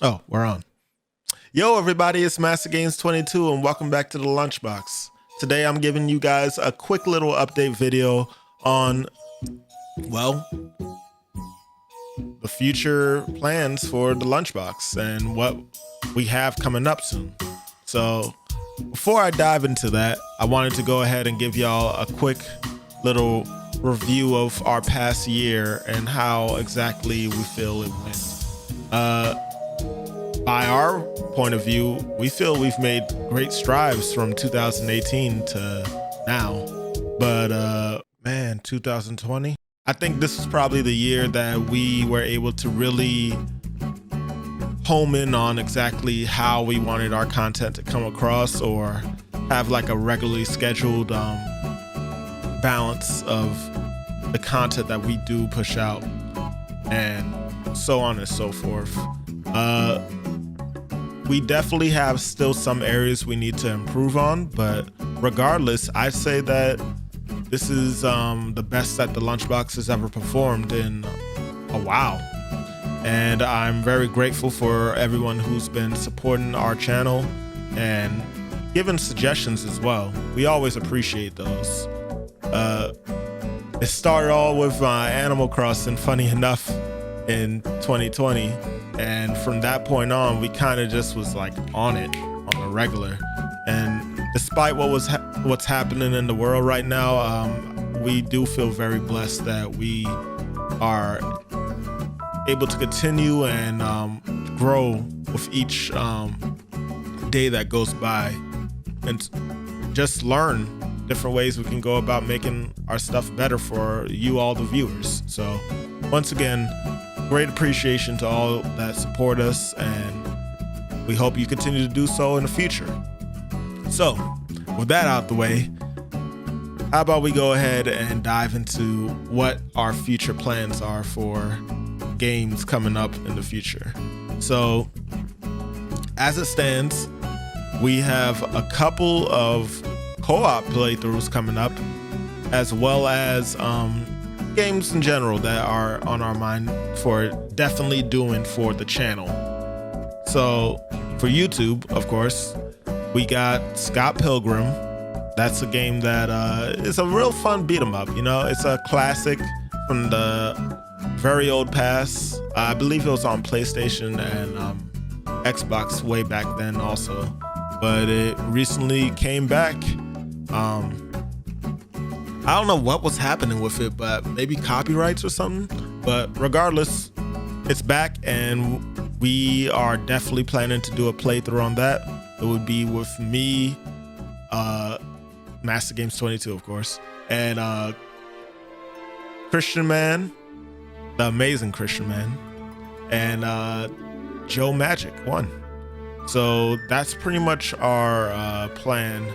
Oh, we're on. Yo, everybody, it's MasterGames22 and welcome back to the Lunchbox. Today I'm giving you guys a quick little update video on, well, the future plans for the Lunchbox and what we have coming up soon. So before I dive into that, I wanted to go ahead and give y'all a quick little review of our past year and how exactly we feel it went. By our point of view, we feel we've made great strides from 2018 to now. But man, 2020, I think this is probably the year that we were able to really home in on exactly how we wanted our content to come across, or have like a regularly scheduled balance of the content that we do push out, and so on and so forth. We definitely have still some areas we need to improve on, but regardless, I'd say that this is the best that the Lunchbox has ever performed in a while. And I'm very grateful for everyone who's been supporting our channel and giving suggestions as well. We always appreciate those. It started all with Animal Crossing, funny enough, in 2020. And from that point on, we kind of just was like on it on a regular. And despite what's happening in the world right now, we do feel very blessed that we are able to continue and grow with each day that goes by, and just learn different ways we can go about making our stuff better for you, all the viewers. So once again, great appreciation to all that support us, and we hope you continue to do so in the future. So with that out the way, how about we go ahead and dive into what our future plans are for games coming up in the future. So as it stands, we have a couple of co-op playthroughs coming up, as well as games in general that are on our mind for definitely doing for the channel. So for YouTube, of course, we got Scott Pilgrim. That's a game that is a real fun beat 'em up. You know, it's a classic from the very old past. I believe it was on PlayStation and Xbox way back then also, but it recently came back. I don't know what was happening with it, but maybe copyrights or something. But regardless, it's back, and we are definitely planning to do a playthrough on that. It would be with me, MasterGames22, of course, and Christian Man, the amazing Christian Man, and Joe Magic 1. So that's pretty much our plan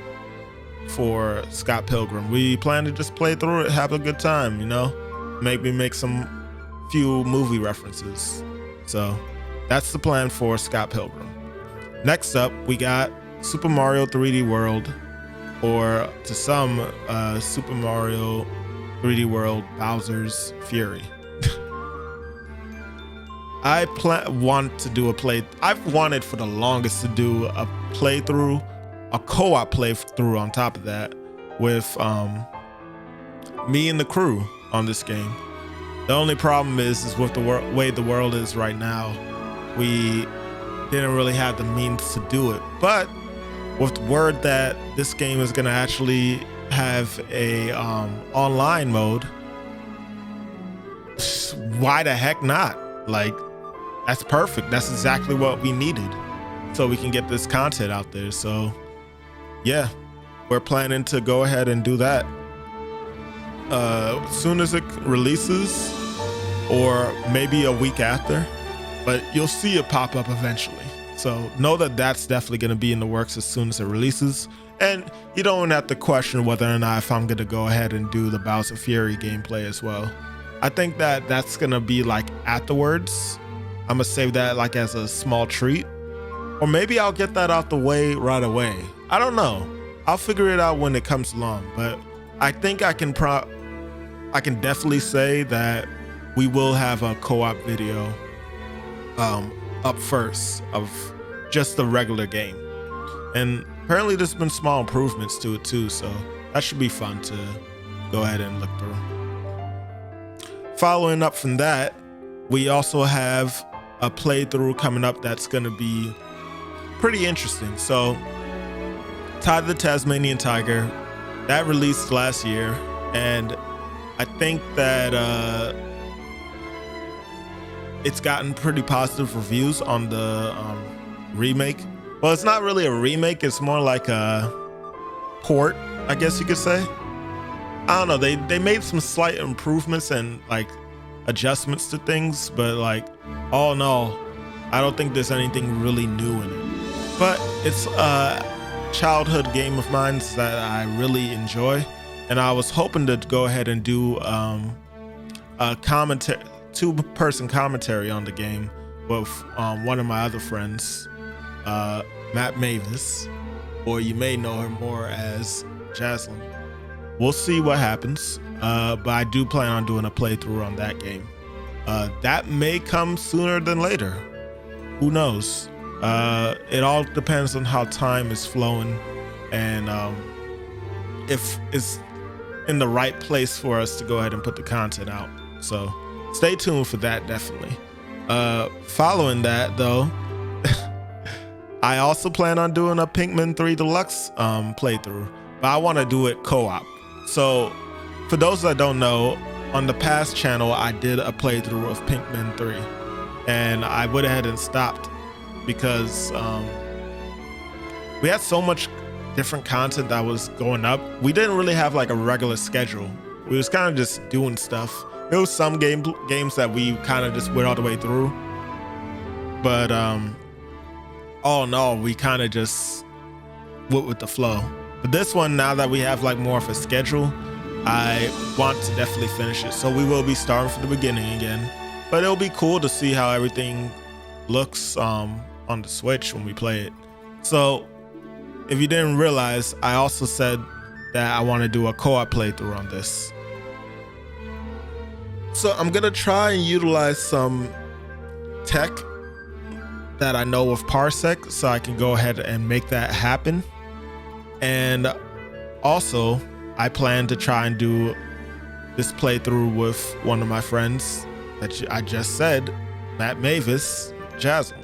for Scott Pilgrim. We plan to just play through it, have a good time, you know, maybe make some few movie references. So that's the plan for Scott Pilgrim. Next up, we got Super Mario 3D World, or to some, Super Mario 3D World Bowser's Fury. I've wanted for the longest to do a playthrough, a co-op playthrough on top of that, with me and the crew on this game. The only problem is with the way the world is right now, we didn't really have the means to do it. But with the word that this game is gonna actually have a online mode, why the heck not? Like, that's perfect. That's exactly what we needed, so we can get this content out there. So yeah, we're planning to go ahead and do that as soon as it releases, or maybe a week after, but you'll see it pop up eventually. So know that that's definitely going to be in the works as soon as it releases. And you don't have to question whether or not if I'm going to go ahead and do the Bowser Fury gameplay as well. I think that that's going to be like afterwards. I'm going to save that like as a small treat, or maybe I'll get that out the way right away. I don't know. I'll figure it out when it comes along, but I think I can definitely say that we will have a co-op video up first of just the regular game. And apparently there's been small improvements to it too, so that should be fun to go ahead and look through. Following up from that, we also have a playthrough coming up that's going to be pretty interesting. So Tide the Tasmanian Tiger, that released last year, and I think that it's gotten pretty positive reviews on the remake. Well, it's not really a remake, it's more like a port, I guess you could say. I don't know, they made some slight improvements and like adjustments to things, but like all in all, I don't think there's anything really new in it. But it's a childhood game of mine that I really enjoy, and I was hoping to go ahead and do a commentary, two-person commentary on the game with one of my other friends, Matt Mavis, or you may know her more as Jaslyn. We'll see what happens, but I do plan on doing a playthrough on that game. That may come sooner than later. Who knows? It all depends on how time is flowing and if it's in the right place for us to go ahead and put the content out. So stay tuned for that, definitely. Following that, though, I also plan on doing a Pikmin 3 Deluxe playthrough, but I want to do it co-op. So for those that don't know, on the past channel, I did a playthrough of Pikmin 3, and I went ahead and stopped because we had so much different content that was going up. We didn't really have like a regular schedule. We was kind of just doing stuff. There was some games that we kind of just went all the way through, but all in all, we kind of just went with the flow. But this one, now that we have like more of a schedule, I want to definitely finish it. So we will be starting from the beginning again, but it'll be cool to see how everything looks on the Switch when we play it. So if you didn't realize, I also said that I want to do a co-op playthrough on this. So I'm gonna try and utilize some tech that I know of Parsec, so I can go ahead and make that happen. And also, I plan to try and do this playthrough with one of my friends that I just said, Matt Mavis, Jazzle.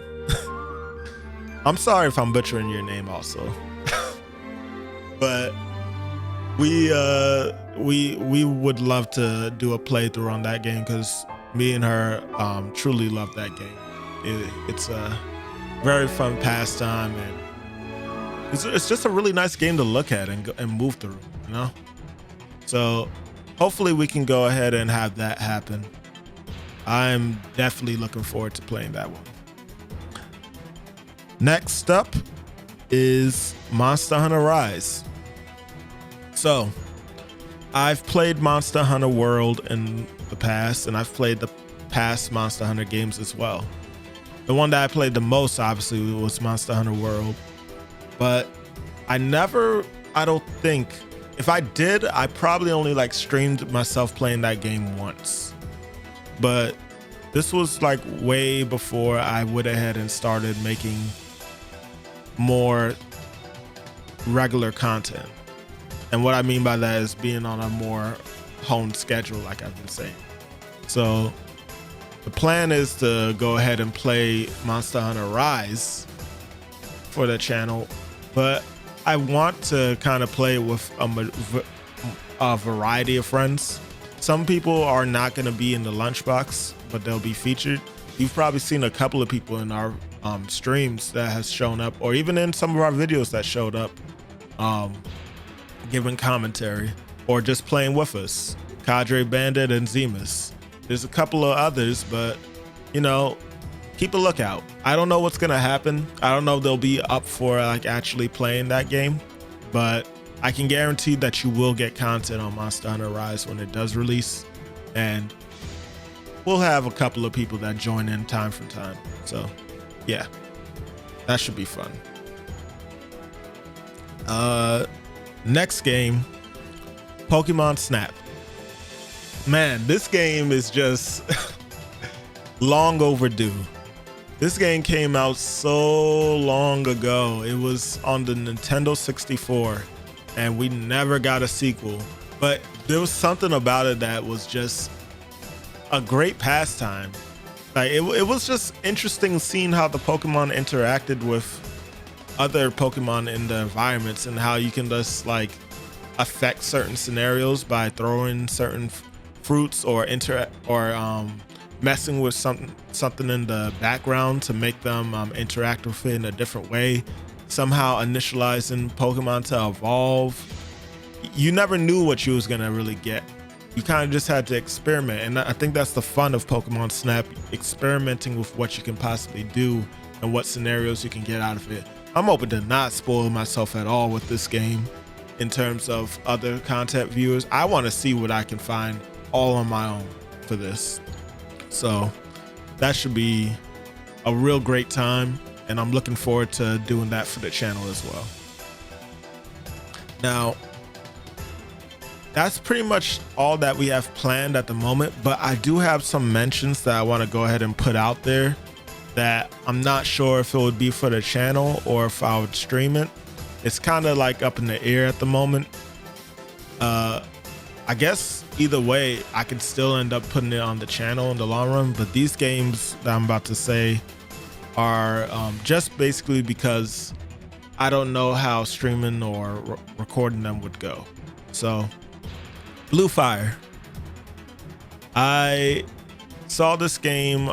I'm sorry if I'm butchering your name also. But we would love to do a playthrough on that game because me and her truly love that game. It's a very fun pastime, and it's just a really nice game to look at and move through, you know? So hopefully we can go ahead and have that happen. I'm definitely looking forward to playing that one. Next up is Monster Hunter Rise. So I've played Monster Hunter World in the past, and I've played the past Monster Hunter games as well. The one that I played the most, obviously, was Monster Hunter World. But I don't think, if I did, I probably only like streamed myself playing that game once. But this was like way before I went ahead and started making more regular content. And what I mean by that is being on a more honed schedule, like I've been saying. So the plan is to go ahead and play Monster Hunter Rise for the channel, but I want to kind of play with a variety of friends. Some people are not going to be in the lunchbox, but they'll be featured. You've probably seen a couple of people in our streams that has shown up, or even in some of our videos that showed up, giving commentary or just playing with us. Cadre Bandit and Zemus. There's a couple of others, but you know, keep a lookout. I don't know what's gonna happen. I don't know if they'll be up for like actually playing that game, but I can guarantee that you will get content on Monster Hunter Rise when it does release, and we'll have a couple of people that join in time from time. So yeah, that should be fun. Next game, Pokemon Snap. Man, this game is just long overdue. This game came out so long ago. It was on the Nintendo 64 and we never got a sequel, but there was something about it that was just a great pastime. Like it was just interesting seeing how the Pokemon interacted with other Pokemon in the environments and how you can just like affect certain scenarios by throwing certain fruits or messing with something in the background to make them interact with it in a different way, somehow initializing Pokemon to evolve. You never knew what you was gonna really get. You kind of just had to experiment, and I think that's the fun of Pokemon Snap, experimenting with what you can possibly do and what scenarios you can get out of it. I'm hoping to not spoil myself at all with this game in terms of other content viewers. I want to see what I can find all on my own for this. So that should be a real great time, and I'm looking forward to doing that for the channel as well. Now, that's pretty much all that we have planned at the moment, but I do have some mentions that I want to go ahead and put out there that I'm not sure if it would be for the channel or if I would stream it. It's kind of like up in the air at the moment. I guess either way, I could still end up putting it on the channel in the long run, but these games that I'm about to say are just basically because I don't know how streaming or recording them would go. So, Blue Fire. I saw this game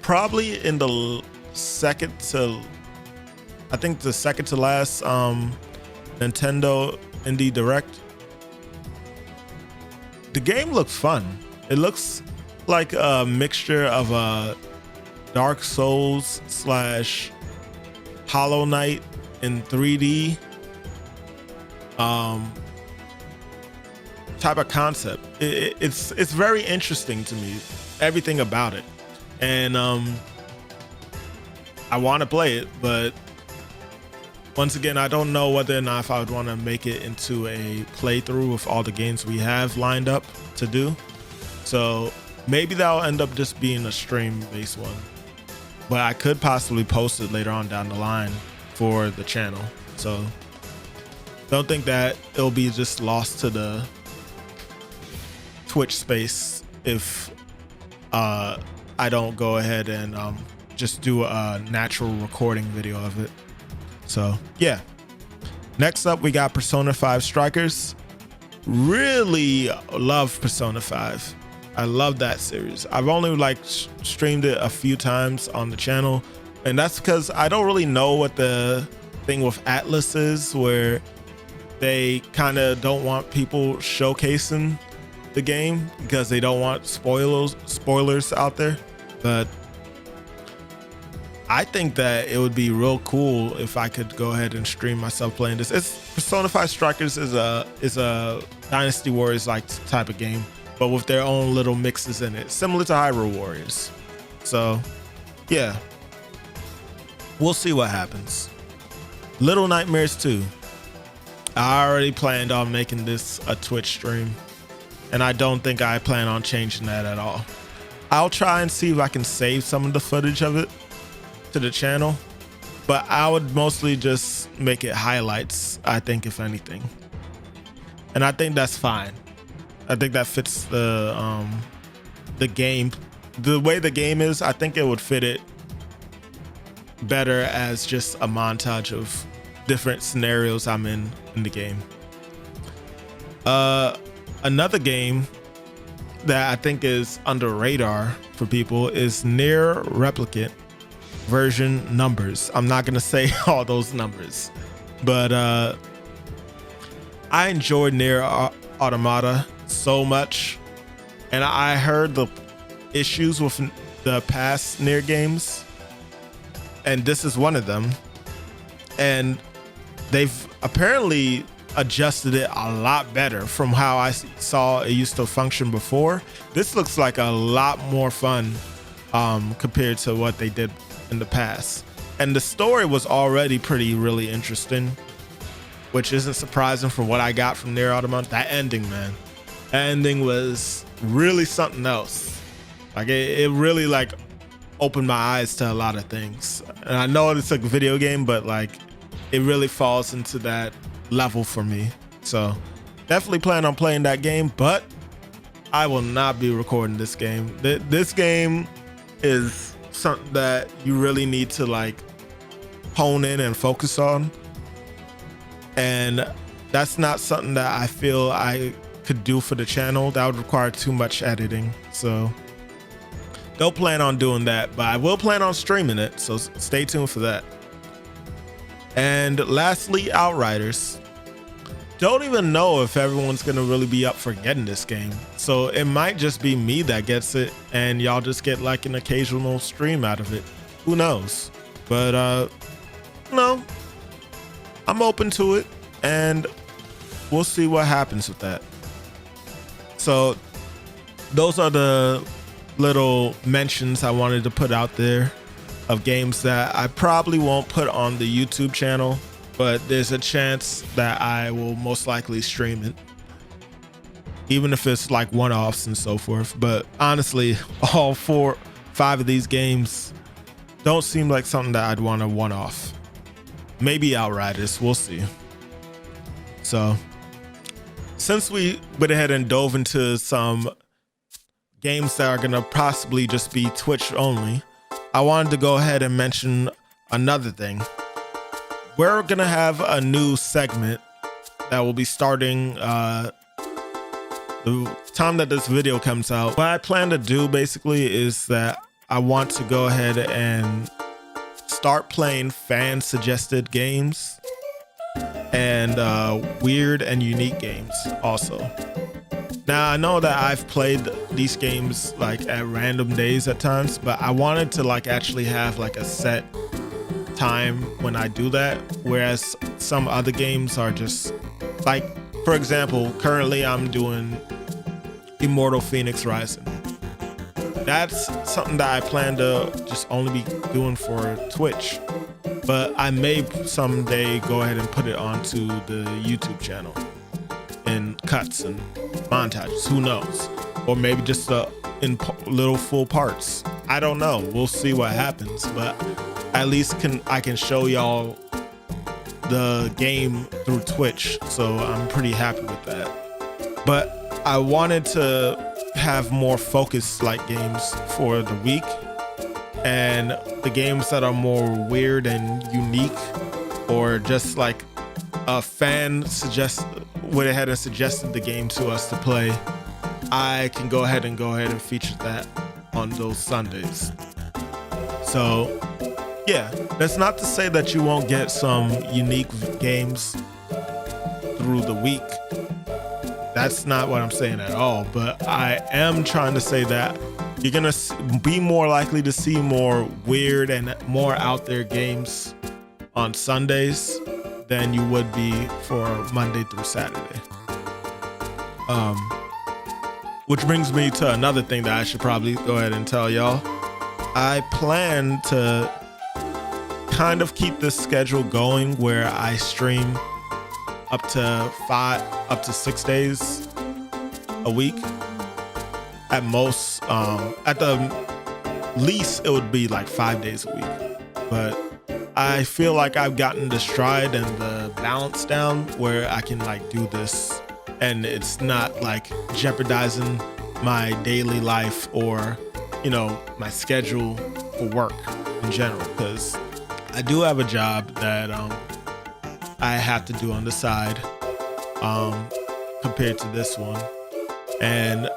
probably in the second to last Nintendo Indie Direct. The game looks fun. It looks like a mixture of a Dark Souls / Hollow Knight in 3D type of concept. It's very interesting to me, everything about it, and I want to play it, but once again, I don't know whether or not if I would want to make it into a playthrough with all the games we have lined up to do. So maybe that'll end up just being a stream-based one, but I could possibly post it later on down the line for the channel. So don't think that it'll be just lost to the Twitch space if I don't go ahead and just do a natural recording video of it. So yeah, next up we got Persona 5 Strikers. Really love Persona 5. I love that series. I've only streamed it a few times on the channel, and that's because I don't really know what the thing with Atlas is, where they kind of don't want people showcasing the game because they don't want spoilers out there. But I think that it would be real cool if I could go ahead and stream myself playing this. Persona 5 Strikers is a Dynasty Warriors like type of game, but with their own little mixes in it, similar to Hyrule Warriors. So yeah, we'll see what happens. Little Nightmares 2. I already planned on making this a Twitch stream, and I don't think I plan on changing that at all. I'll try and see if I can save some of the footage of it to the channel, but I would mostly just make it highlights, I think, if anything. And I think that's fine. I think that fits the game. The way the game is, I think it would fit it better as just a montage of different scenarios I'm in the game. Another game that I think is under radar for people is Nier Replicant version numbers. I'm not gonna say all those numbers, but I enjoyed Nier Automata so much, and I heard the issues with the past Nier games, and this is one of them, and they've apparently adjusted it a lot better from how I saw it used to function before. This looks like a lot more fun compared to what they did in the past, and the story was already really interesting, which isn't surprising from what I got from Nier Automata. That ending, man, that ending was really something else. Like it really opened my eyes to a lot of things. And I know it's a video game, but like it really falls into that level for me. So definitely plan on playing that game, but I will not be recording this game. This game is something that you really need to like hone in and focus on. And that's not something that I feel I could do for the channel. That would require too much editing. So don't plan on doing that, but I will plan on streaming it. So stay tuned for that. And lastly, Outriders. Don't even know if everyone's gonna really be up for getting this game. So it might just be me that gets it and y'all just get like an occasional stream out of it. Who knows? But no, I'm open to it and we'll see what happens with that. So those are the little mentions I wanted to put out there of games that I probably won't put on the YouTube channel, but there's a chance that I will most likely stream it, even if it's like one-offs and so forth. But honestly, all 4-5 of these games don't seem like something that I'd want to one-off. Maybe Outriders, we'll see. So since we went ahead and dove into some games that are gonna possibly just be Twitch only, I wanted to go ahead and mention another thing. We're gonna have a new segment that will be starting the time that this video comes out. What I plan to do basically is that I want to go ahead and start playing fan suggested games and weird and unique games also. Now I know that I've played these games like at random days at times, but I wanted to like actually have like a set time when I do that, whereas some other games are just like, for example, currently I'm doing Immortal Phoenix Rising. That's something that I plan to just only be doing for Twitch, but I may someday go ahead and put it onto the YouTube channel in cuts and montages, who knows, or maybe just in little full parts. I don't know, we'll see what happens, but at least I can show y'all the game through Twitch, so I'm pretty happy with that. But I wanted to have more focused like games for the week, and the games that are more weird and unique, or just like a fan went ahead and suggested the game to us to play, I can go ahead and feature that on those Sundays. So yeah, that's not to say that you won't get some unique games through the week. That's not what I'm saying at all, but I am trying to say that you're gonna be more likely to see more weird and more out there games on Sundays than you would be for Monday through Saturday. Which brings me to another thing that I should probably go ahead and tell y'all. I plan to kind of keep this schedule going where I stream up to 6 days a week at most. At the least it would be like 5 days a week, but I feel like I've gotten the stride and the balance down where I can like do this and it's not like jeopardizing my daily life or, you know, my schedule for work in general, because I do have a job that I have to do on the side compared to this one. And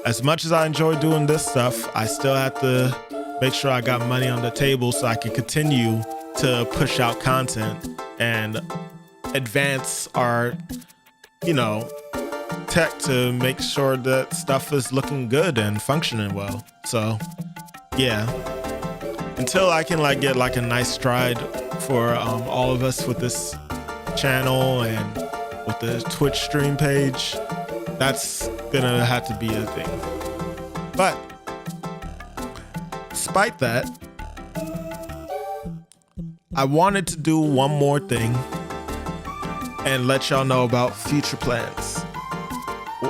as much as I enjoy doing this stuff, I still have to make sure I got money on the table so I can continue to push out content and advance our, you know, tech to make sure that stuff is looking good and functioning well. So yeah, until I can like get like a nice stride for all of us with this channel and with the Twitch stream page, that's gonna have to be a thing. But despite that, I wanted to do one more thing and let y'all know about future plans.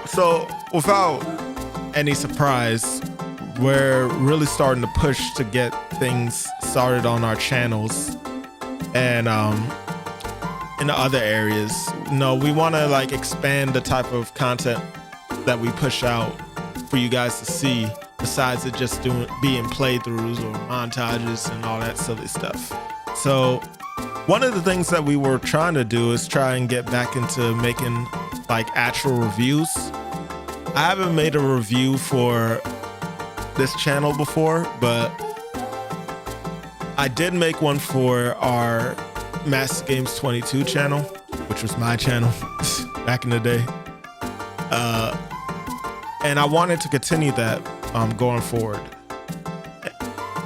So without any surprise, we're really starting to push to get things started on our channels and in the other areas. No, we want to like expand the type of content that we push out for you guys to see, besides it just being playthroughs or montages and all that silly stuff. So one of the things that we were trying to do is try and get back into making like actual reviews. I haven't made a review for this channel before, but I did make one for our Master Games 22 channel, which was my channel back in the day. And I wanted to continue that going forward.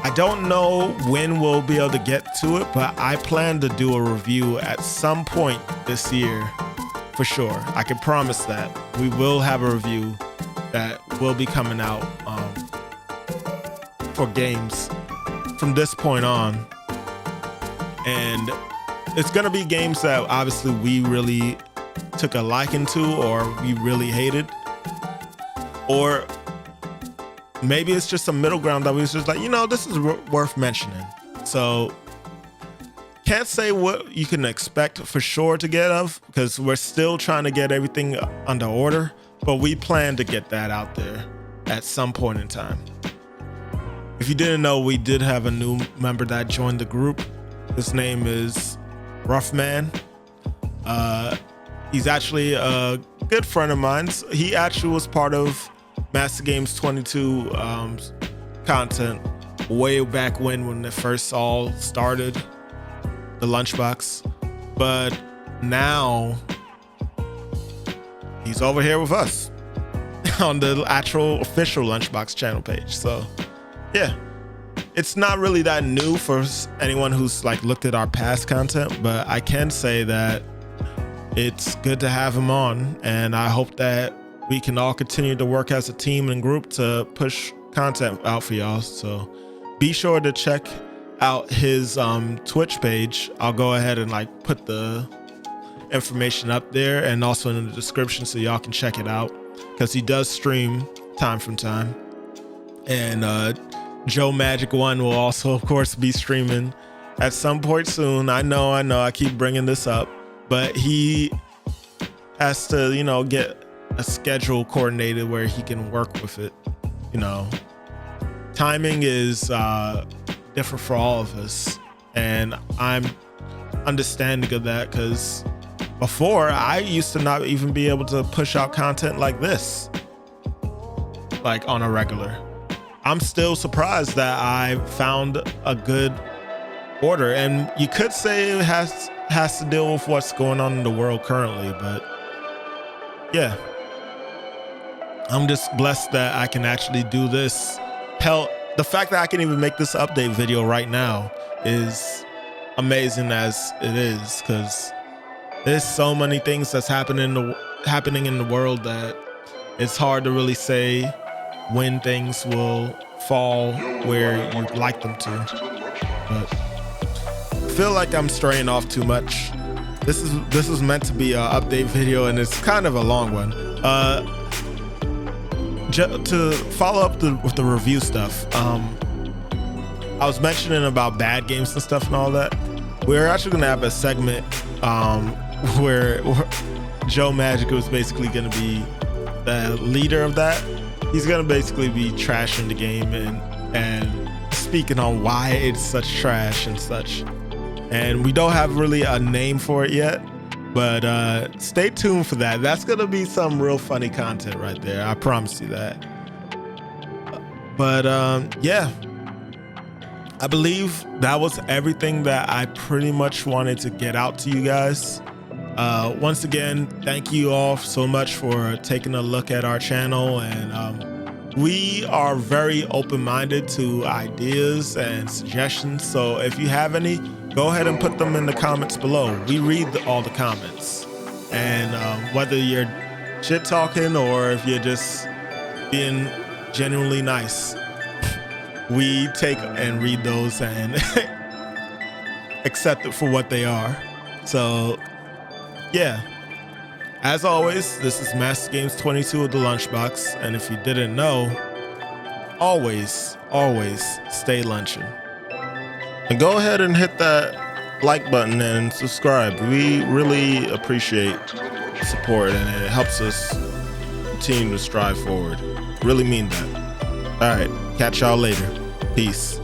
I don't know when we'll be able to get to it, but I plan to do a review at some point this year for sure. I can promise that we will have a review that will be coming out for games from this point on. And it's gonna be games that obviously we really took a liking to or we really hated. Or maybe it's just a middle ground that we was just like, you know, this is worth mentioning. So can't say what you can expect for sure to get of, because we're still trying to get everything under order, but we plan to get that out there at some point in time. If you didn't know, we did have a new member that joined the group. His name is RuffMan. He's actually a good friend of mine. He actually was part of Master Games 22 content way back when it first all started, the Lunchbox. But now he's over here with us on the actual official Lunchbox channel page. So yeah, it's not really that new for anyone who's like looked at our past content, but I can say that it's good to have him on, and I hope that we can all continue to work as a team and group to push content out for y'all. So be sure to check out his Twitch page. I'll go ahead and like put the information up there and also in the description so y'all can check it out, because he does stream time from time. And Joe Magic 1 will also of course be streaming at some point soon. I know I keep bringing this up, but he has to, you know, get a schedule coordinated where he can work with it. You know, timing is different for all of us, and I'm understanding of that, because before I used to not even be able to push out content like this, like on a regular. I'm still surprised that I found a good order, and you could say it has to deal with what's going on in the world currently, but yeah, I'm just blessed that I can actually do this. Hell, the fact that I can even make this update video right now is amazing as it is, because there's so many things that's happening in the world that it's hard to really say when things will fall where you'd like them to. But I feel like I'm straying off too much. This is meant to be an update video, and it's kind of a long one. To follow up with the review stuff, I was mentioning about bad games and stuff and all that. We're actually gonna have a segment where Joe Magic was basically gonna be the leader of that. He's gonna basically be trashing the game and speaking on why it's such trash and such. And we don't have really a name for it yet, but stay tuned for that. That's gonna be some real funny content right there. I promise you that. But yeah, I believe that was everything that I pretty much wanted to get out to you guys. Once again, thank you all so much for taking a look at our channel, and we are very open-minded to ideas and suggestions. So if you have any, go ahead and put them in the comments below. We read all the comments, and whether you're shit talking or if you're just being genuinely nice, we take and read those and accept it for what they are. So yeah, as always, this is Master Games 22 of the Lunchbox, and if you didn't know, always stay lunching. And go ahead and hit that like button and subscribe. We really appreciate support, and it helps us continue to strive forward. Really mean that. All right, catch y'all later. Peace.